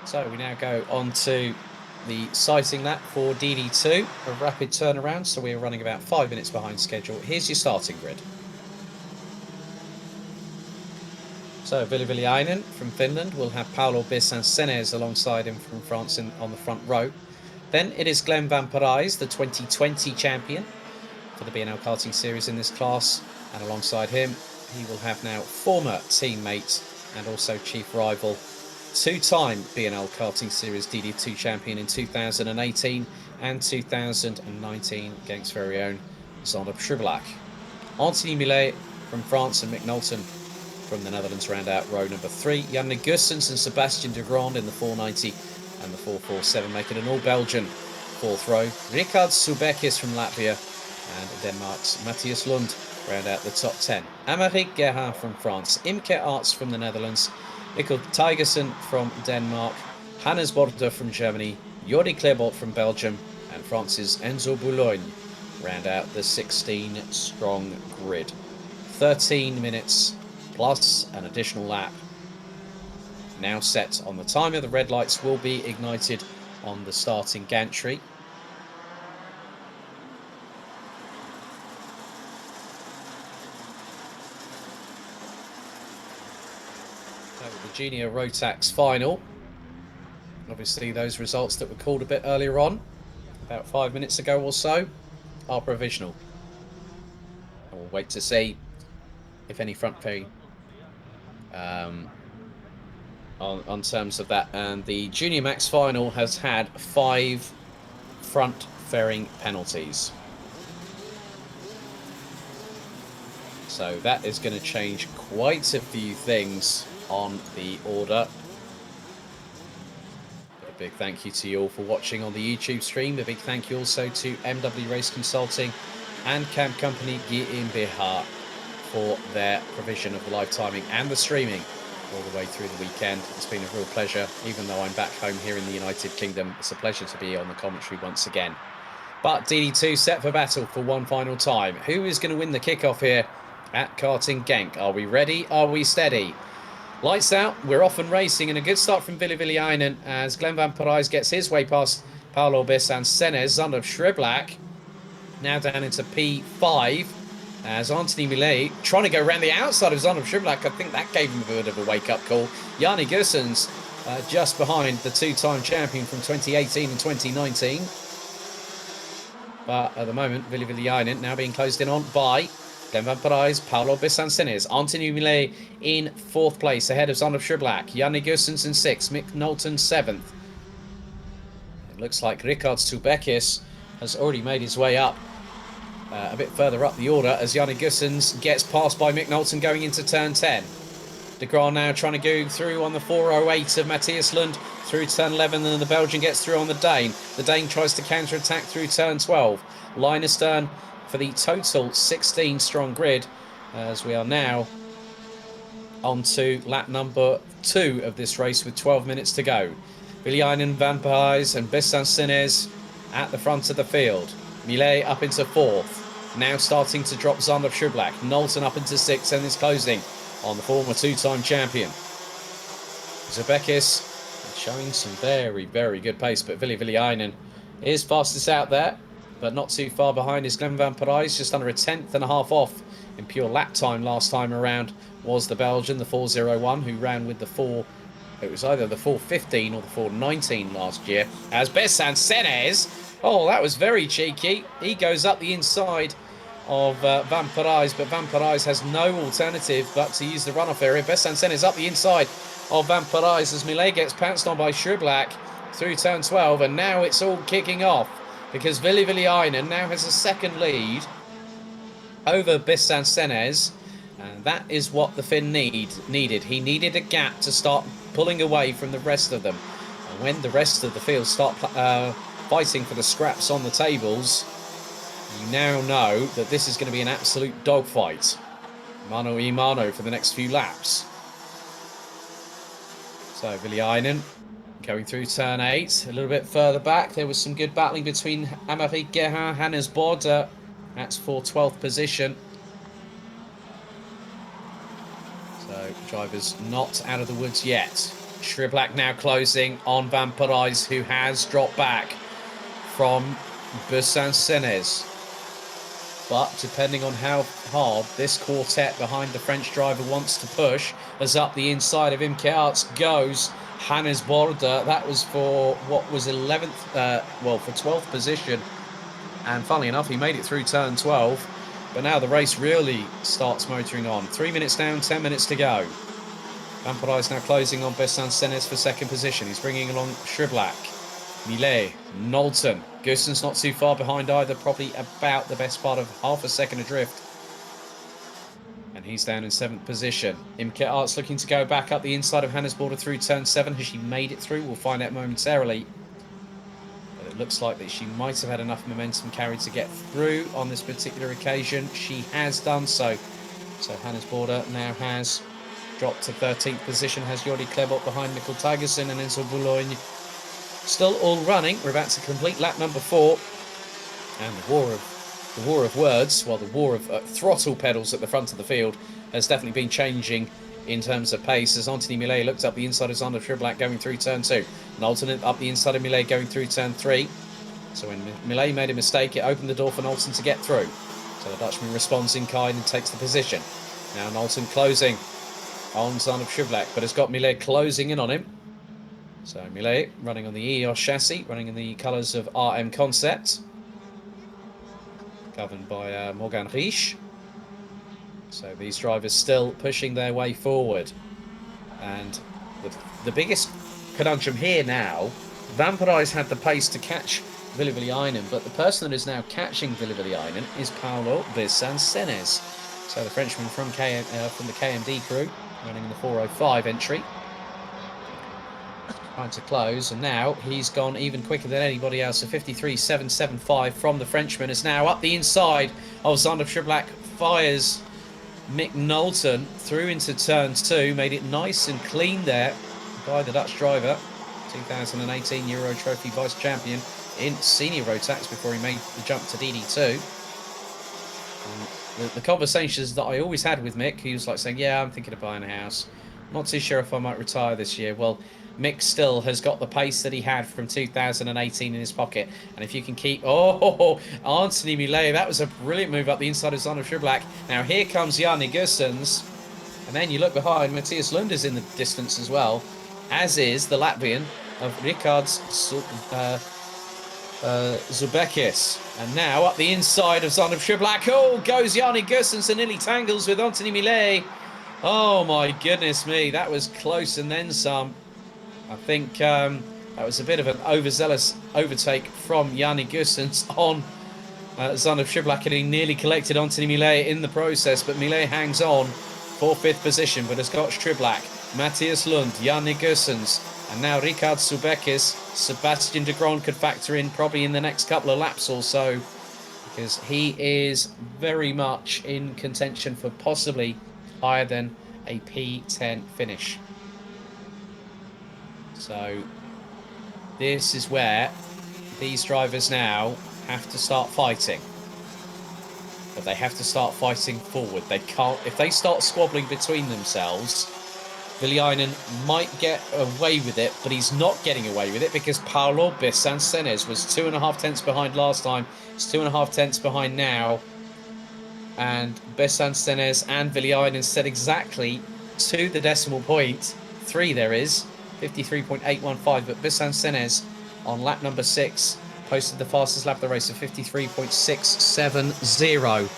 So we now go on to the sighting lap for DD2, a rapid turnaround, so we're running about 5 minutes behind schedule. Here's your starting grid. So Vili-Viljalainen from Finland will have Paolo Bissan-Senes alongside him from France on the front row. Then it is Glenn van Parijs, the 2020 champion for the BNL karting series in this class, and alongside him he will have now former teammate and also chief rival, two-time BNL karting series DD2 champion in 2018 and 2019, Genk's very own Sander Schubelak. Anthony Millet from France and Mick Knowlton from the Netherlands round out row number 3. Yannick Gussens and Sebastian de Grand in the 490 and the 447, making an all-Belgian fourth row. Richard Soubekis from Latvia and Denmark's Matthias Lund round out the top 10. Aymeric Gerhard from France, Imke Arts from the Netherlands, Mikkel Tigerson from Denmark, Hannes Border from Germany, Jordi Kleebot from Belgium, and France's Enzo Boulogne round out the 16-strong grid. 13 minutes plus an additional lap now set on the timer. The red lights will be ignited on the starting gantry. The Junior Rotax final. Obviously those results that were called a bit earlier on, about 5 minutes ago or so, are provisional. And we'll wait to see if any front fairing on terms of that. And the Junior Max final has had 5 front fairing penalties. So that is going to change quite a few things on the order. But a big thank you to you all for watching on the YouTube stream. A big thank you also to MW Race Consulting and Camp Company GmbH for their provision of the live timing and the streaming all the way through the weekend. It's been a real pleasure. Even though I'm back home here in the United Kingdom, it's a pleasure to be on the commentary once again. But DD2 set for battle for one final time. Who is going to win the kickoff here at Karting Genk? Are we ready? Are we steady? Lights out, we're off and racing, and a good start from Vili-Viljalainen as Glenn van Parijs gets his way past Paolo Bissan-Senes. Sander Schubelak now down into P5 as Anthony Millet trying to go around the outside of Sander Schubelak. I think that gave him a bit of a wake-up call. Yannick Gussens just behind the two-time champion from 2018 and 2019. But at the moment, Vili-Viljalainen now being closed in on by Glenn van Parijs, Paolo Bissan-Senes, Anthony Millet in 4th place ahead of Sander Schubelak, Yannick Gussens in 6th, Mick Knowlton 7th. It looks like Richard Soubekis has already made his way up a bit further up the order as Yannick Gussens gets passed by Mick Knowlton going into turn 10. De Grand now trying to go through on the 408 of Matthias Lund through turn 11, and the Belgian gets through on the Dane. The Dane tries to counter-attack through turn 12. Line astern for the total 16-strong grid as we are now on to lap number 2 of this race with 12 minutes to go. Viljalainen, van Parijs and Bissan-Senes at the front of the field. Millet up into 4th. Now starting to drop Sander Schubelak. Knowlton up into 6th and is closing on the former two-time champion. Soubekis showing some very, very good pace, but Vili-Viljalainen is fastest out there, but not too far behind is Glenn van Parijs, just under a 10.5 off in pure lap time last time around was the Belgian, the 401, who ran with the it was either the 415 or the 419 last year, as Bissan-Senes, oh, that was very cheeky. He goes up the inside of Van Parijs, but Van Parijs has no alternative but to use the runoff area. Bissan-Senes up the inside of Van Parijs as Millet gets pounced on by Schubelak through turn 12, and now it's all kicking off because Vili-Viljalainen now has a second lead over Bissan-Senes, and that is what the Finn needed. He needed a gap to start pulling away from the rest of them, and when the rest of the field start fighting for the scraps on the tables, you now know that this is going to be an absolute dogfight. Mano a mano for the next few laps. So Viljalainen going through turn 8. A little bit further back, there was some good battling between Aymeric Gerhard, Hannes Border. That's for 12th position. So drivers not out of the woods yet. Shriblack now closing on Van Parijs, who has dropped back from Besancenez. But depending on how hard this quartet behind the French driver wants to push, as up the inside of Imke Arts goes Hannes Border. That was for what was 11th, for 12th position. And funnily enough, he made it through turn 12. But now the race really starts motoring on. 3 minutes down, 10 minutes to go. Van Parijs now closing on Besancenez for second position. He's bringing along Shriblack, Millet, Knowlton. Goosen's not too far behind either, probably about the best part of half a second adrift. And he's down in 7th position. Imke Arts looking to go back up the inside of Hannes Border through turn 7. Has she made it through? We'll find out momentarily. But it looks like that she might have had enough momentum carried to get through on this particular occasion. She has done so. So Hannes Border now has dropped to 13th position, has Jordi Klebot behind Mikkel Tigerson and Enzo Boulogne still all running. We're about to complete lap number 4. And the war of words, well, the war of throttle pedals at the front of the field has definitely been changing in terms of pace as Anthony Millet looked up the inside of Zander Shriblack going through turn 2. Knowlton up the inside of Millet going through turn 3. So when Millet made a mistake, it opened the door for Knowlton to get through. So the Dutchman responds in kind and takes the position. Now Knowlton closing on Zander Shriblack, but has got Millet closing in on him. So Millet running on the EOS chassis, running in the colours of RM Concept, governed by Morgan Riesch. So these drivers still pushing their way forward. And the biggest conundrum here now, Van Parijs had the pace to catch Villeviliainen, but the person that is now catching Villeviliainen is Paulo Besancenez. So the Frenchman from the KMD crew, running in the 4:05 entry. Trying to close, and now he's gone even quicker than anybody else. So 53.775 from the Frenchman is now up the inside of Zander Shriblack, fires Mick Knowlton through into turn 2, made it nice and clean there by the Dutch driver, 2018 Euro Trophy vice champion in senior Rotax before he made the jump to DD2. The conversations that I always had with Mick, he was like saying, yeah, I'm thinking of buying a house. I'm not too sure if I might retire this year. Well, Mick still has got the pace that he had from 2018 in his pocket. And if you can keep... Oh, Anthony Millet, that was a brilliant move up the inside of Zander Shriblack. Now here comes Janne Goossens. And then you look behind, Matthias Lund is in the distance as well, as is the Latvian of Rikards Zubekis. And now up the inside of Zander Shriblack. Oh, goes Janne Goossens and nearly tangles with Anthony Millet. Oh my goodness me, that was close and then some. I think that was a bit of an overzealous overtake from Janne Goossens on Zander Shriblack, and he nearly collected Anthony Millet in the process, but Millet hangs on for 5th position, but has got Shriblack, Matthias Lund, Janne Goossens, and now Ricard Subekis. Sebastian de Grond could factor in probably in the next couple of laps or so, because he is very much in contention for possibly higher than a P10 finish. So this is where these drivers now have to start fighting. But they have to start fighting forward. They can't, if they start squabbling between themselves, Viliainen might get away with it, but he's not getting away with it because Paulo Besancenez was 2.5 tenths behind last time. He's 2.5 tenths behind now. And Besancenez and Viliainen set exactly to the decimal point. 3 there is. 53.815, but Besancenez on lap number 6 posted the fastest lap of the race of 53.670.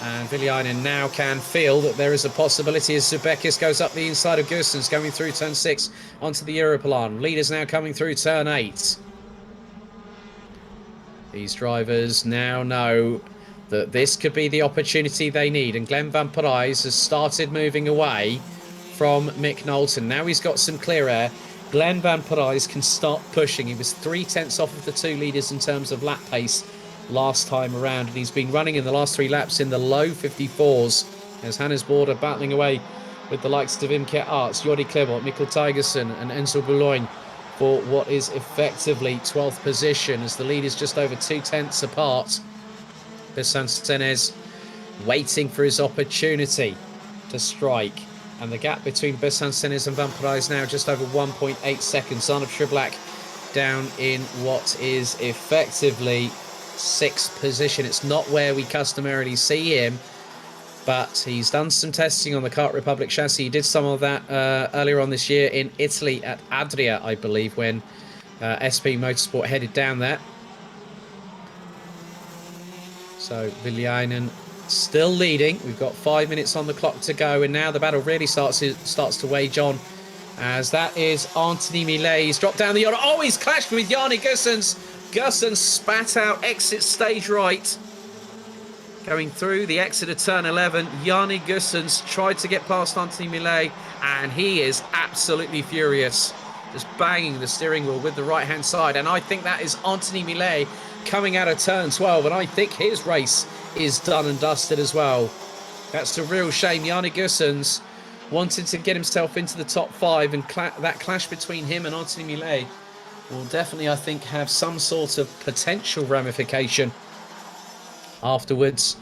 And Viliainen now can feel that there is a possibility as Zubekis goes up the inside of Goossens, going through turn 6 onto the Europlan. Leaders now coming through turn 8. These drivers now know that this could be the opportunity they need, and Glenn Van Parijs has started moving away from Mick Knowlton. Now he's got some clear air. Glenn Van Parijs can start pushing. He was 3 tenths off of the 2 leaders in terms of lap pace last time around, and he's been running in the last 3 laps in the low 54s as Hannes Border battling away with the likes of Imke Arts, Jordi Klebot, Mikkel Tigerson and Enzo Boulogne for what is effectively 12th position as the lead is just over 2 tenths apart. Besancenez waiting for his opportunity to strike. And the gap between Besancenes and Van Parijs now just over 1.8 seconds. Arnaud Triblak down in what is effectively 6th position. It's not where we customarily see him, but he's done some testing on the Kart Republic chassis. He did some of that earlier on this year in Italy at Adria, I believe, when SP Motorsport headed down there. So Villainen still leading. We've got 5 minutes on the clock to go, and now the battle really starts to wage on, as that is Anthony Millet. He's dropped down the yard. Oh, he's clashed with Yanni Gussens. Gussens spat out exit stage right. Going through the exit of turn 11, Yanni Gussens tried to get past Anthony Millet, and he is absolutely furious. Just banging the steering wheel with the right-hand side. And I think that is Anthony Millet coming out of turn 12, and I think his race is done and dusted as well. That's a real shame. Yanni Gussens wanted to get himself into the top 5, and that clash between him and Anthony Millet will definitely, I think, have some sort of potential ramification afterwards.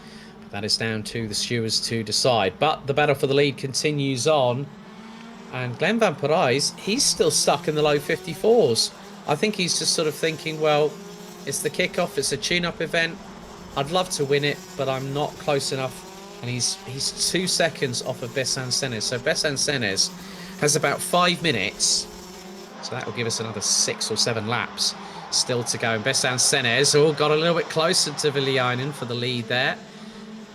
That is down to the stewards to decide. But the battle for the lead continues on, and Glenn Van Parijs, he's still stuck in the low 54s. I think he's just sort of thinking, well, it's the kickoff, it's a tune-up event. I'd love to win it, but I'm not close enough. And he's 2 seconds off of Besancenes. So Besancenes has about 5 minutes. So that will give us another 6 or 7 laps still to go. And Besancenes got a little bit closer to Villainen for the lead there.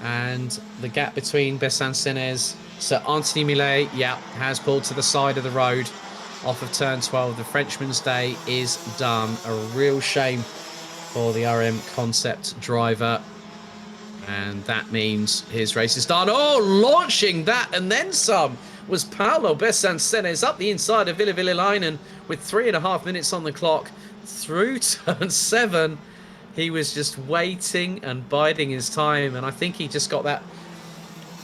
And the gap between Besancenes, so Anthony Millet, has pulled to the side of the road off of turn 12. The Frenchman's day is done. A real shame for the RM Concept driver. And that means his race is done. Oh, launching that and then some was Paolo Besancenes up the inside of Villainen with 3.5 minutes on the clock through turn 7. He was just waiting and biding his time, and I think he just got that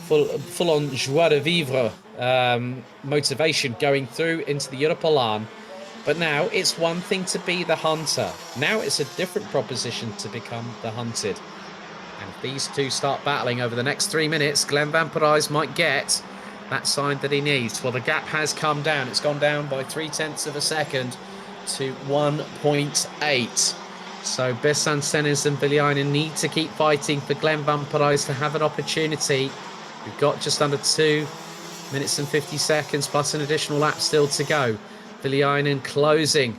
full-on joie de vivre motivation going through into the Europolan. But now it's one thing to be the hunter. Now it's a different proposition to become the hunted. And if these two start battling over the next 3 minutes, Glenn Van Parijs might get that sign that he needs. Well, the gap has come down. It's gone down by 0.3 of a second to 1.8. So Besancenes and Villainen need to keep fighting for Glenn Van Parijs to have an opportunity. We've got just under 2 minutes and 50 seconds plus an additional lap still to go. Villainen closing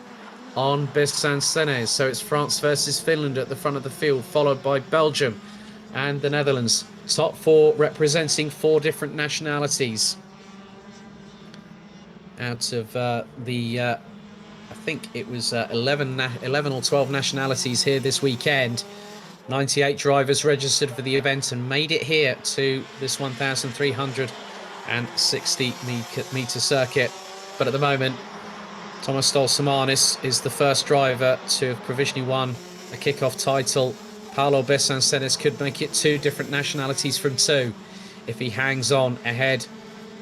on Besancenes. So it's France versus Finland at the front of the field, followed by Belgium and the Netherlands. Top 4 representing 4 different nationalities out of I think it was 11 or 12 nationalities here this weekend. 98 drivers registered for the event and made it here to this 1,360 metre circuit. But at the moment, Thomas Stolsamanis is the first driver to have provisionally won a kickoff title. Paolo Besancenes could make it 2 different nationalities from 2 if he hangs on ahead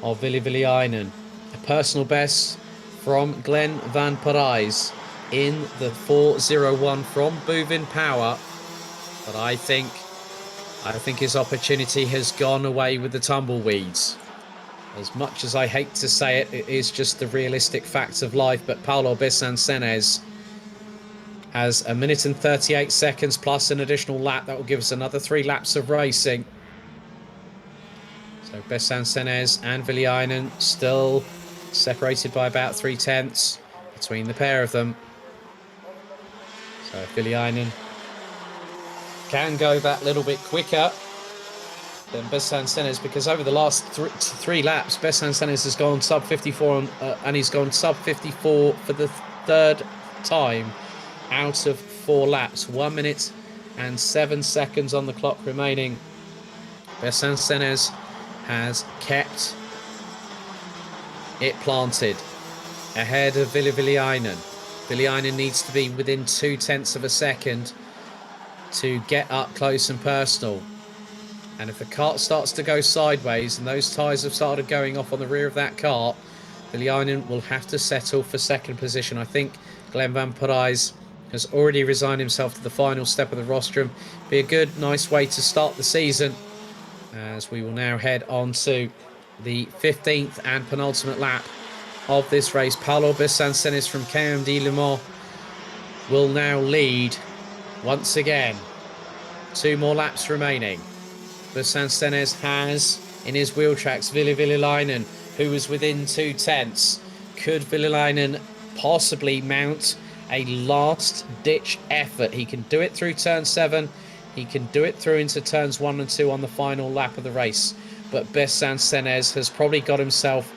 of Villainen. A personal best from Glenn Van Parijs in the 4:01 from Bouvin Power. But I think his opportunity has gone away with the tumbleweeds. As much as I hate to say it, it is just the realistic facts of life. But Paolo Besancenes has 1 minute and 38 seconds plus an additional lap. That will give us another 3 laps of racing. So Besancenes and Villainen still separated by about 0.3 between the pair of them. So if Villainen can go that little bit quicker than Besancenes, because over the last 3 laps, Besancenes has gone sub 54 and he's gone sub 54 for the 3rd time out of 4 laps. 1 minute and 7 seconds on the clock remaining. Besancenes has kept it planted ahead of Villainen. Villainen needs to be within 0.2 of a second to get up close and personal. And if the kart starts to go sideways and those tyres have started going off on the rear of that kart, Villainen will have to settle for 2nd position. I think Glenn Van Parijs has already resigned himself to the final step of the rostrum. Be a good, nice way to start the season, as we will now head on to the 15th and penultimate lap of this race. Paulo Besancenes from KMD Le Mans will now lead once again. 2 more laps remaining. Besancenes has in his wheel tracks Ville Villelainen, who was within 2/10. Could Villelainen possibly mount a last-ditch effort? He can do it through turn 7. He can do it through into turns 1 and 2 on the final lap of the race. But Besancenes has probably got himself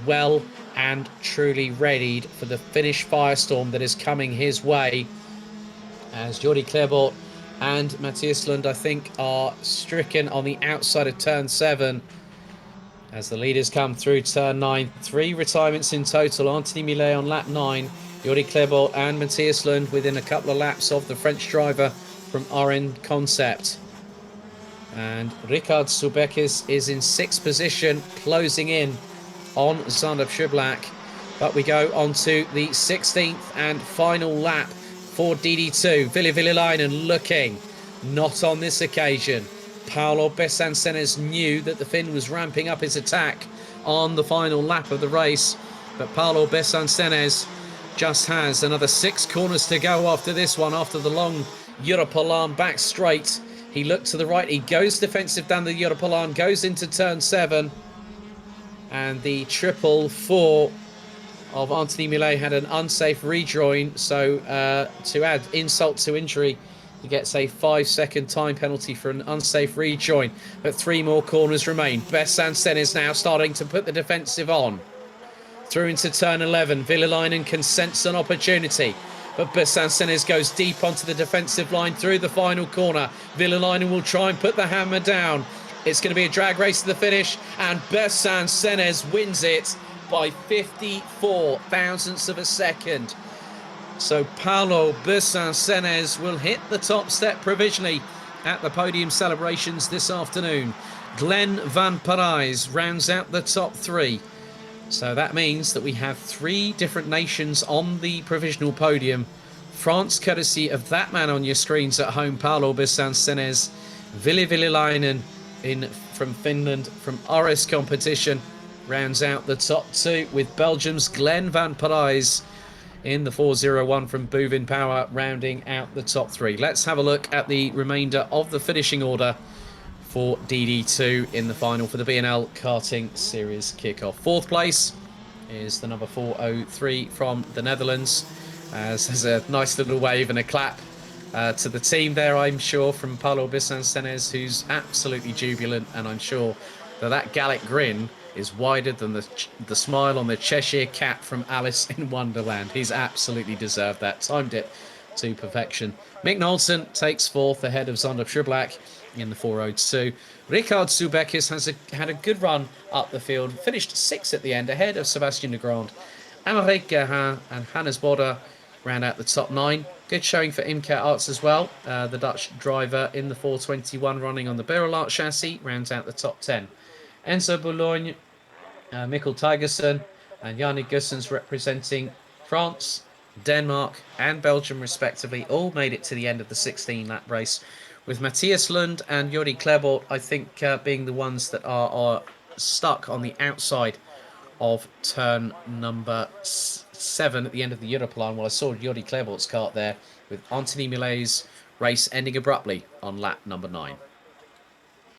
well and truly readied for the Finnish firestorm that is coming his way, as Jordi Clairbout and Matthias Lund, I think, are stricken on the outside of turn 7 as the leaders come through turn 9. 3 retirements in total. Anthony Millet on lap 9, Jordi Clairbout and Matthias Lund within a couple of laps of the French driver from RN Concept. And Richard Subekis is in 6th position, closing in on Zander Schublak. But we go on to the 16th and final lap for DD2. Ville Villelainen looking not on this occasion. Paulo Besancenes knew that the Finn was ramping up his attack on the final lap of the race, but Paulo Besancenes just has another 6 corners to go after this one, after the long Europolan back straight. He looked to the right, he goes defensive down the Europolan, goes into turn 7, and the triple 4 of Anthony Millet had an unsafe rejoin, so to add insult to injury, he gets a 5-second time penalty for an unsafe rejoin. But 3 more corners remain. Besancenes now starting to put the defensive on. Through into turn 11, Villelainen can sense an opportunity, but Besancenes goes deep onto the defensive line through the final corner. Villelainen will try and put the hammer down. It's going to be a drag race to the finish, and Besancenes wins it by 54 thousandths of a second. So Paulo Besancenes will hit the top step provisionally at the podium celebrations this afternoon. Glenn van Parijs rounds out the top 3. So that means that we have 3 different nations on the provisional podium. France, courtesy of that man on your screens at home, Paulo Besancenes. Ville Villelainen from Finland, from RS competition, rounds out the top 2, with Belgium's Glenn van Parijs in the 401 from Bouvin Power rounding out the top 3. Let's have a look at the remainder of the finishing order for DD2 in the final for the BNL Karting Series kickoff. 4th place is the number 403 from the Netherlands, as there's a nice little wave and a clap to the team there, I'm sure, from Paulo Besancenes, who's absolutely jubilant, and I'm sure that Gallic grin is wider than the smile on the Cheshire Cat from Alice in Wonderland. He's absolutely deserved that. Timed it to perfection. Mick Knowlton takes 4th ahead of Zander Schublak in the 402. Richard Subekis has had a good run up the field, finished 6th at the end ahead of Sebastian de Grand. Aymeric Guérin and Hannes Bodder round out the top 9. Good showing for Imke Arts as well. The Dutch driver in the 421 running on the Berolart chassis rounds out the top 10. Enzo Boulogne, Mikkel Tigerson and Yannick Gussens representing France, Denmark and Belgium respectively all made it to the end of the 16-lap race, with Matthias Lund and Jordi Clairbout, I think, being the ones that are stuck on the outside of turn number 7 at the end of the Europlan. Well, I saw Jordi Clairbout's kart there, with Anthony Millet's race ending abruptly on lap number 9.